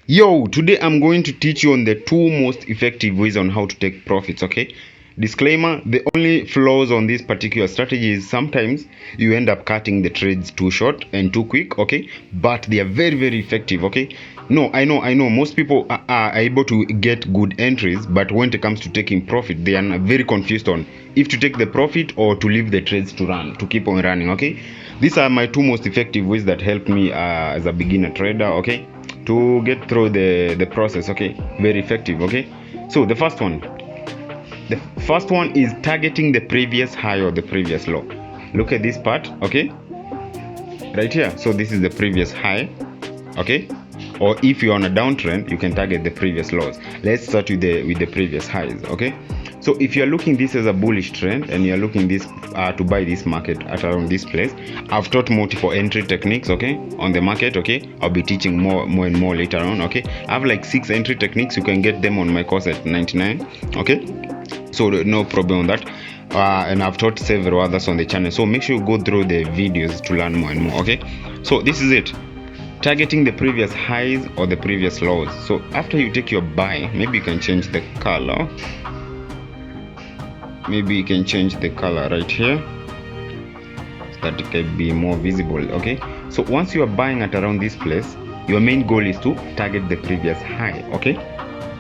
Yo, today I'm going to teach you on the two most effective ways on how to take profits, okay? Disclaimer, the only flaws on this particular strategy is sometimes you end up cutting the trades too short and too quick, okay? But they are very, very effective, okay? No, I know, most people are able to get good entries, but when it comes to taking profit, they are very confused on if to take the profit or to leave the trades to run, to keep on running, okay? These are my two most effective ways that help me as a beginner trader, okay? To get through the process, okay? Very effective, okay? So the first one is targeting the previous high or the previous low. Look at this part, okay? Right here. So this is the previous high, okay? Or if you're on a downtrend, you can target the previous lows. Let's start with the previous highs, okay? So if you're looking this as a bullish trend and you're looking this to buy this market at around this place, I've taught multiple entry techniques, okay, on the market, okay? I'll be teaching more and more later on, okay? I have like 6 entry techniques. You can get them on my course at 99, okay? So no problem on that. And I've taught several others on the channel, so make sure you go through the videos to learn more and more, okay? So this is it, targeting the previous highs or the previous lows. So after you take your buy, maybe you can change the color, right here so that it can be more visible, okay? So once you are buying at around this place, your main goal is to target the previous high, okay?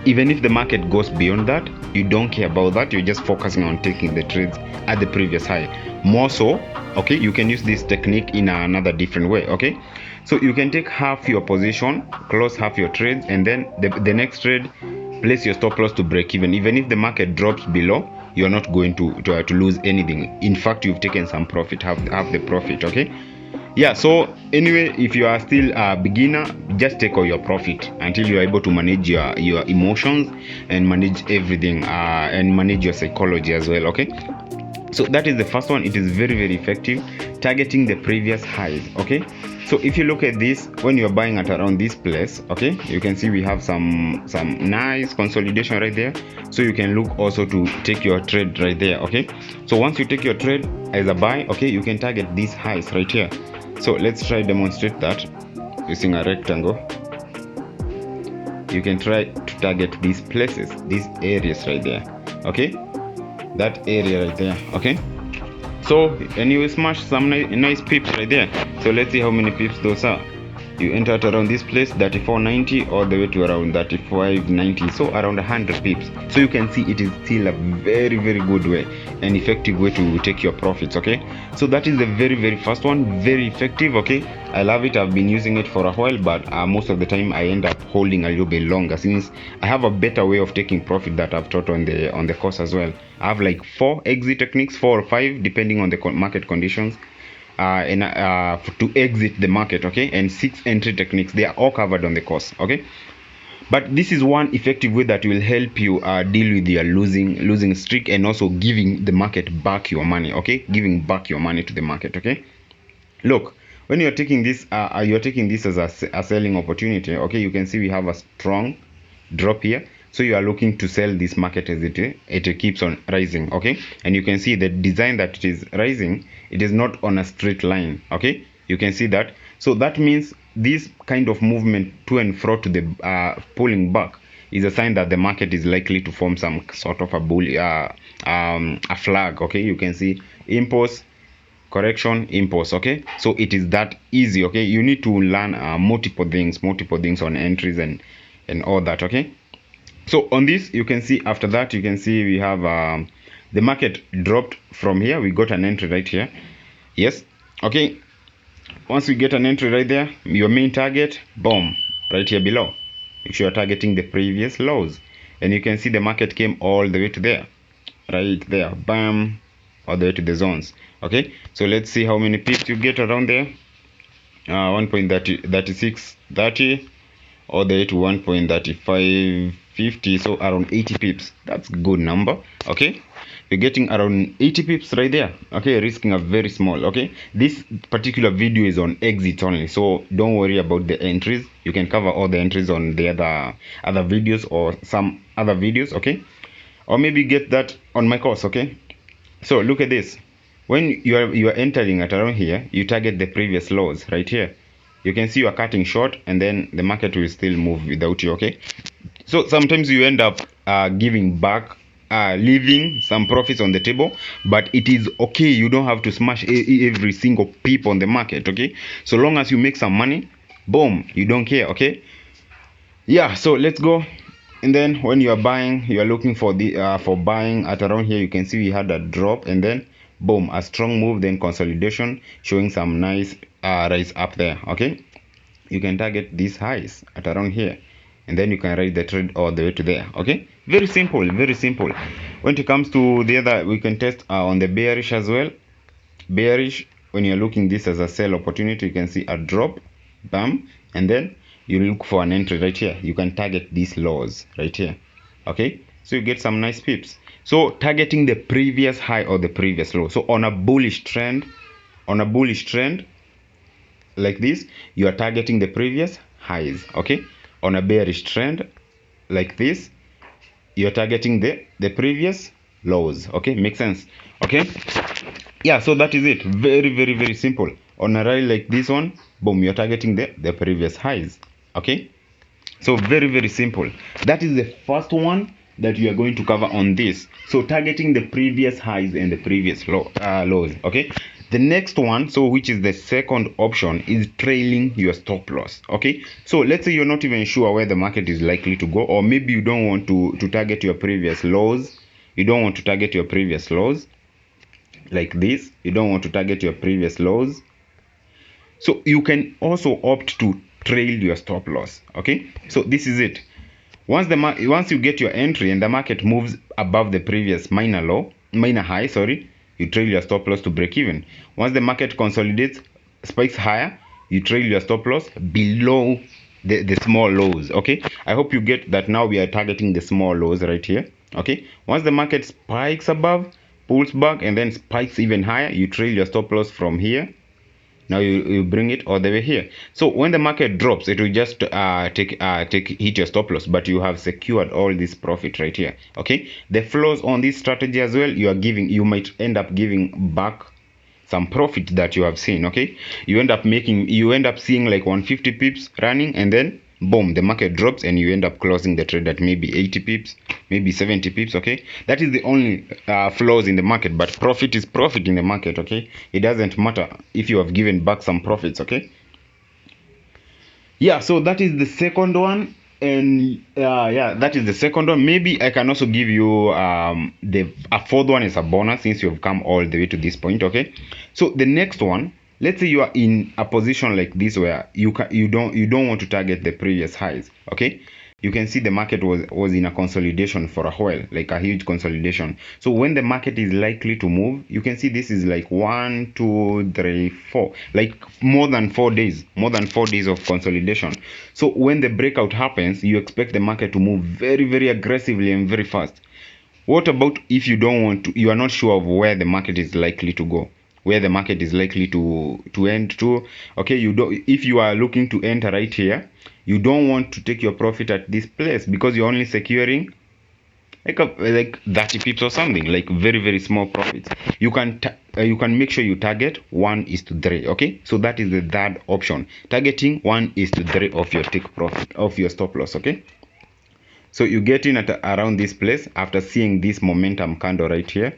Even if the market goes beyond that, you don't care about that. You're just focusing on taking the trades at the previous high. More so, okay, you can use this technique in another different way, okay? So you can take half your position, close half your trades, and then the next trade, place your stop loss to break even. Even if the market drops below, you're not going to lose anything. In fact, you've taken some profit, have the profit, okay? Yeah, so anyway, if you are still a beginner, just take all your profit until you are able to manage your emotions and manage everything, and manage your psychology as well, okay? So that is the first one. It is very, very effective, targeting the previous highs, okay? So if you look at this, when you're buying at around this place, okay, you can see we have some nice consolidation right there. So you can look also to take your trade right there, okay? So once you take your trade as a buy, okay, you can target these highs right here. So let's try demonstrate that using a rectangle. You can try to target these places, these areas right there, okay? That area right there, okay? So anyway, smash some nice pips right there. So let's see how many pips those are. You enter at around this place 34.90 all the way to around 35.90, so around 100 pips. So you can see it is still a very, very good way, an effective way to take your profits, okay? So that is the very, very first one, very effective, okay? I love it. I've been using it for a while, but most of the time I end up holding a little bit longer, since I have a better way of taking profit that I've taught on the course as well. I have like 4 exit techniques, 4 or 5 depending on the market conditions, to exit the market, okay? And 6 entry techniques. They are all covered on the course, okay? But this is one effective way that will help you deal with your losing streak, and also giving the market back your money, okay? Giving back your money to the market, okay? Look, when you're taking this as a selling opportunity, okay? You can see we have a strong drop here. So you are looking to sell this market as it keeps on rising, okay? And you can see the design that it is rising, it is not on a straight line, okay? You can see that. So that means this kind of movement to and fro to the pulling back is a sign that the market is likely to form some sort of a flag, okay? You can see impulse, correction, impulse, okay? So it is that easy, okay? You need to learn multiple things on entries and all that, okay? So on this, you can see after that, you can see we have the market dropped from here. We got an entry right here. Yes, okay. Once we get an entry right there, your main target, boom, right here below. Make sure you're targeting the previous lows, and you can see the market came all the way to there, right there, bam, all the way to the zones, okay? So let's see how many pips you get around there. 1.3630 all the way to 1.3550, so around 80 pips. That's a good number, okay? You're getting around 80 pips right there, okay? Risking a very small, okay? This particular video is on exit only, so don't worry about the entries. You can cover all the entries on the other videos or some other videos, okay? Or maybe get that on my course, okay? So look at this. When you are entering at around here, you target the previous lows right here. you can see you are cutting short, and then the market will still move without you. Okay, so sometimes you end up giving back, leaving some profits on the table, but it is okay. You don't have to smash every single pip on the market. Okay, so long as you make some money, boom, you don't care. Okay, yeah, so let's go. And then when you are buying, you are looking for the for buying at around here. You can see we had a drop, and then boom, a strong move, then consolidation, showing some nice rise up there. Okay, you can target these highs at around here, and then you can ride the trade all the way to there. Okay, very simple, very simple. When it comes to the other, we can test on the bearish as well. Bearish, when you're looking this as a sell opportunity, you can see a drop, bam, and then you look for an entry right here. You can target these lows right here. Okay, so you get some nice pips. So targeting the previous high or the previous low. So on a bullish trend, like this, you are targeting the previous highs. Okay, on a bearish trend like this, you're targeting the previous lows. Okay, makes sense. Okay, yeah, so that is it. Very, very, very simple. On a rally like this one, boom, you're targeting the previous highs. Okay, so very, very simple. That is the first one that you are going to cover on this. So targeting the previous highs and the previous lows. Okay, the next one, so which is the second option, is trailing your stop loss. Okay, so let's say you're not even sure where the market is likely to go, or maybe you don't want to target your previous lows. You don't want to target your previous lows like this. You don't want to target your previous lows, so you can also opt to trail your stop loss. Okay, so this is it. Once you get your entry and the market moves above the previous minor high, sorry, you trail your stop loss to break even. Once the market consolidates, spikes higher, you trail your stop loss below the small lows. Okay, I hope you get that. Now we are targeting the small lows right here. Okay, once the market spikes above, pulls back, and then spikes even higher, you trail your stop loss from here. Now you bring it all the way here. So when the market drops, it will just hit your stop loss, but you have secured all this profit right here. Okay, the flows on this strategy as well, you might end up giving back some profit that you have seen. Okay, you end up seeing like 150 pips running, and then boom, the market drops and you end up closing the trade at maybe 80 pips, maybe 70 pips. Okay, that is the only flows in the market, but profit is profit in the market. Okay, it doesn't matter if you have given back some profits. Okay, yeah, so that is the second one. And yeah, that is the second one. Maybe I can also give you a fourth one as a bonus, since you have come all the way to this point. Okay, so the next one, let's say you are in a position like this where you don't want to target the previous highs. Okay, you can see the market was in a consolidation for a while, like a huge consolidation. So when the market is likely to move, you can see this is like 1 2 3 4, like more than 4 days of consolidation. So when the breakout happens, you expect the market to move very, very aggressively and very fast. What about if you are not sure of where the market is likely to go, where the market is likely to end to? Okay, if you are looking to enter right here, you don't want to take your profit at this place, because you're only securing like 30 pips or something, like very, very small profits. You can make sure you target 1:3. Okay, so that is the third option, targeting 1:3 of your take profit of your stop loss. Okay, so you get in at around this place after seeing this momentum candle right here.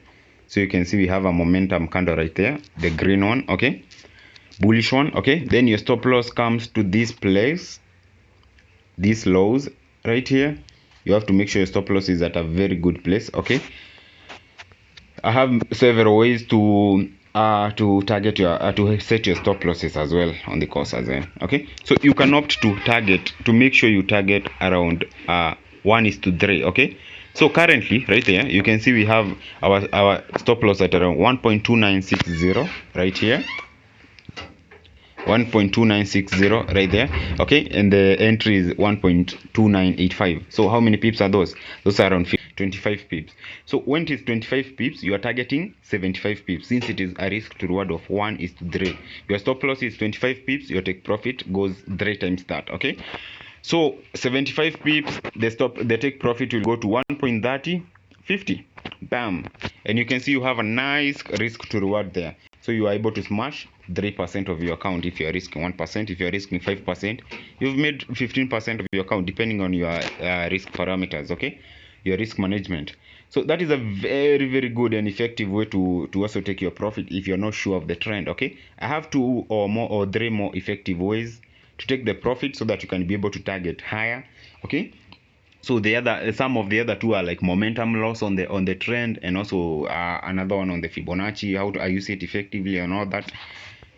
So you can see we have a momentum candle right there, the green one. Okay, bullish one. Okay, then your stop loss comes to this place, these lows right here. You have to make sure your stop loss is at a very good place. Okay, I have several ways to target your to set your stop losses as well on the course as well. Okay, so you can opt to make sure you target around 1:3. Okay, so currently right there you can see we have our stop loss at around 1.2960 right here, 1.2960 right there. Okay, and the entry is 1.2985. so how many pips are those? Those are around 25 pips. So when it is 25 pips, you are targeting 75 pips, since it is a risk to reward of 1:3. Your stop loss is 25 pips, your take profit goes 3 times that. Okay, so 75 pips, the take profit will go to 1.3050. Bam, and you can see you have a nice risk to reward there. So you are able to smash 3% of your account if you are risking 1%. If you are risking 5%, you've made 15% of your account, depending on your risk parameters, okay? Your risk management. So that is a very, very good and effective way to also take your profit if you're not sure of the trend, okay? I have 2 or 3 more effective ways to take the profit so that you can be able to target higher, okay? So some of the other 2 are like momentum loss on the trend, and also another one on the Fibonacci, how to use it effectively and all that.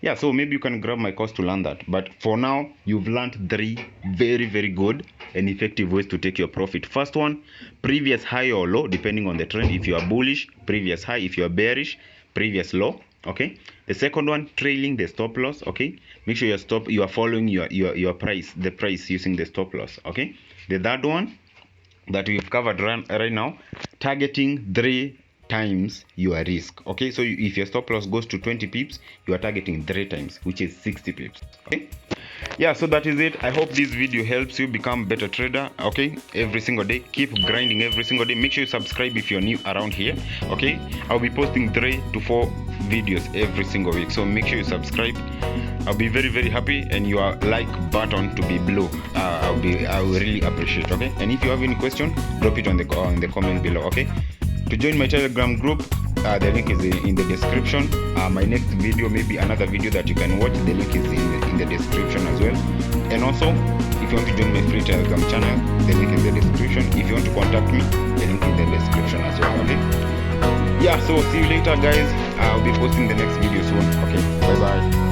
Yeah, so maybe you can grab my course to learn that. But for now, you've learned 3 very, very good and effective ways to take your profit. First one, previous high or low, depending on the trend. If you are bullish, previous high. If you are bearish, previous low, okay? The second one, trailing the stop loss, okay? Make sure you are following your price, the price using the stop loss, okay? The third one that we've covered right now, targeting 3 times your risk, okay? So if your stop loss goes to 20 pips, you are targeting 3 times, which is 60 pips, okay? Yeah, so that is it. I hope this video helps you become better trader, okay? Every single day, keep grinding every single day. Make sure you subscribe if you're new around here, okay? I'll be posting 3 to 4 videos every single week, so make sure you subscribe. I'll be very, very happy, and your like button to be below. I will really appreciate, okay? And if you have any question, drop it on the comment below, okay? To join my Telegram group, the link is in the description. My next video, maybe another video that you can watch, the link is in the description as well. And also, if you want to join my free Telegram channel, the link is in the description. If you want to contact me, the link is in the description as well, okay? Yeah, so see you later, guys. I'll be posting the next video soon, okay? Bye bye.